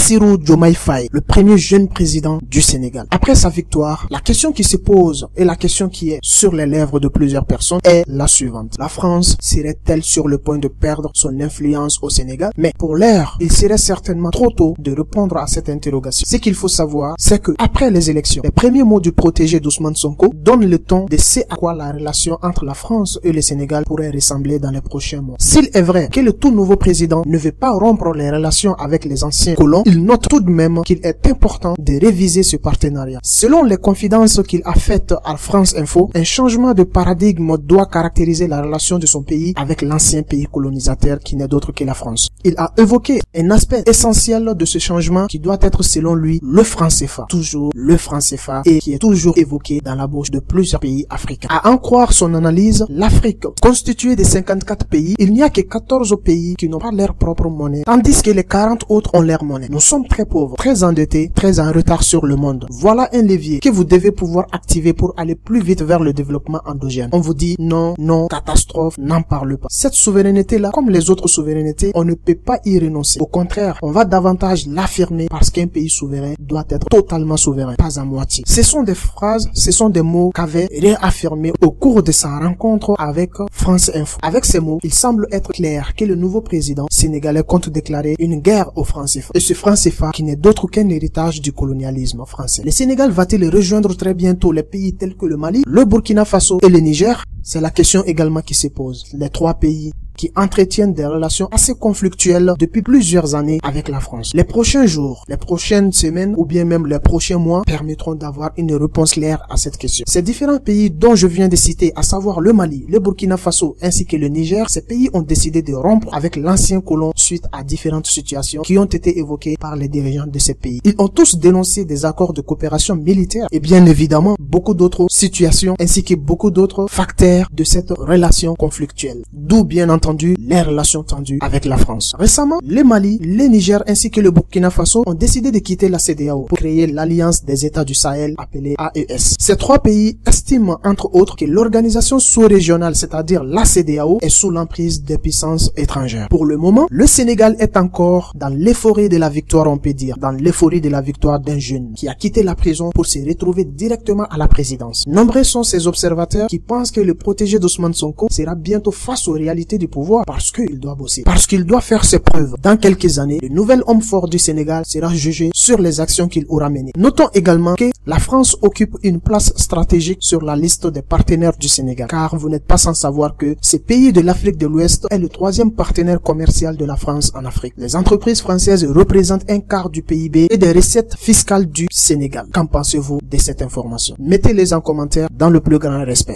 Bassirou Diomaye Faye, le premier jeune président du Sénégal. Après sa victoire, la question qui se pose et la question qui est sur les lèvres de plusieurs personnes est la suivante. La France serait-elle sur le point de perdre son influence au Sénégal? Mais pour l'heure, il serait certainement trop tôt de répondre à cette interrogation. Ce qu'il faut savoir, c'est que après les élections, les premiers mots du protégé d'Ousmane Sonko donnent le ton de ce à quoi la relation entre la France et le Sénégal pourrait ressembler dans les prochains mois. S'il est vrai que le tout nouveau président ne veut pas rompre les relations avec les anciens colons, il note tout de même qu'il est important de réviser ce partenariat. Selon les confidences qu'il a faites à France Info, un changement de paradigme doit caractériser la relation de son pays avec l'ancien pays colonisateur qui n'est d'autre que la France. Il a évoqué un aspect essentiel de ce changement qui doit être selon lui le franc CFA. Toujours le franc CFA et qui est toujours évoqué dans la bouche de plusieurs pays africains. À en croire son analyse, l'Afrique, constituée de 54 pays, il n'y a que 14 pays qui n'ont pas leur propre monnaie, tandis que les 40 autres ont leur monnaie. Nous sommes très pauvres, très endettés, très en retard sur le monde. Voilà un levier que vous devez pouvoir activer pour aller plus vite vers le développement endogène. On vous dit non, non, catastrophe, n'en parle pas. Cette souveraineté-là, comme les autres souverainetés, on ne peut pas y renoncer. Au contraire, on va davantage l'affirmer parce qu'un pays souverain doit être totalement souverain, pas à moitié. Ce sont des phrases, ce sont des mots qu'avait réaffirmé au cours de sa rencontre avec France Info. Avec ces mots, il semble être clair que le nouveau président sénégalais compte déclarer une guerre au franc CFA. Et ce franc CFA qui n'est d'autre qu'un héritage du colonialisme français. Le Sénégal va-t-il rejoindre très bientôt les pays tels que le Mali, le Burkina Faso et le Niger? C'est la question également qui se pose. Les trois pays qui entretiennent des relations assez conflictuelles depuis plusieurs années avec la France. Les prochains jours, les prochaines semaines ou bien même les prochains mois permettront d'avoir une réponse claire à cette question. Ces différents pays dont je viens de citer, à savoir le Mali, le Burkina Faso ainsi que le Niger, ces pays ont décidé de rompre avec l'ancien colon suite à différentes situations qui ont été évoquées par les dirigeants de ces pays. Ils ont tous dénoncé des accords de coopération militaire et bien évidemment beaucoup d'autres situations ainsi que beaucoup d'autres facteurs de cette relation conflictuelle. D'où bien entendu les relations tendues avec la France. Récemment, le Mali, le Niger ainsi que le Burkina Faso ont décidé de quitter la CEDEAO pour créer l'Alliance des États du Sahel appelée AES. Ces trois pays estiment entre autres que l'organisation sous-régionale, c'est-à-dire la CEDEAO, est sous l'emprise des puissances étrangères. Pour le moment, le Sénégal est encore dans l'euphorie de la victoire, on peut dire, dans l'euphorie de la victoire d'un jeune qui a quitté la prison pour se retrouver directement à la présidence. Nombreux sont ces observateurs qui pensent que le protégé d'Ousmane Sonko sera bientôt face aux réalités du pouvoir parce qu'il doit bosser, parce qu'il doit faire ses preuves. Dans quelques années, le nouvel homme fort du Sénégal sera jugé sur les actions qu'il aura menées. Notons également que la France occupe une place stratégique sur la liste des partenaires du Sénégal, car vous n'êtes pas sans savoir que ce pays de l'Afrique de l'Ouest est le troisième partenaire commercial de la France en Afrique. Les entreprises françaises représentent un quart du PIB et des recettes fiscales du Sénégal. Qu'en pensez-vous de cette information? Mettez-les en commentaire dans le plus grand respect.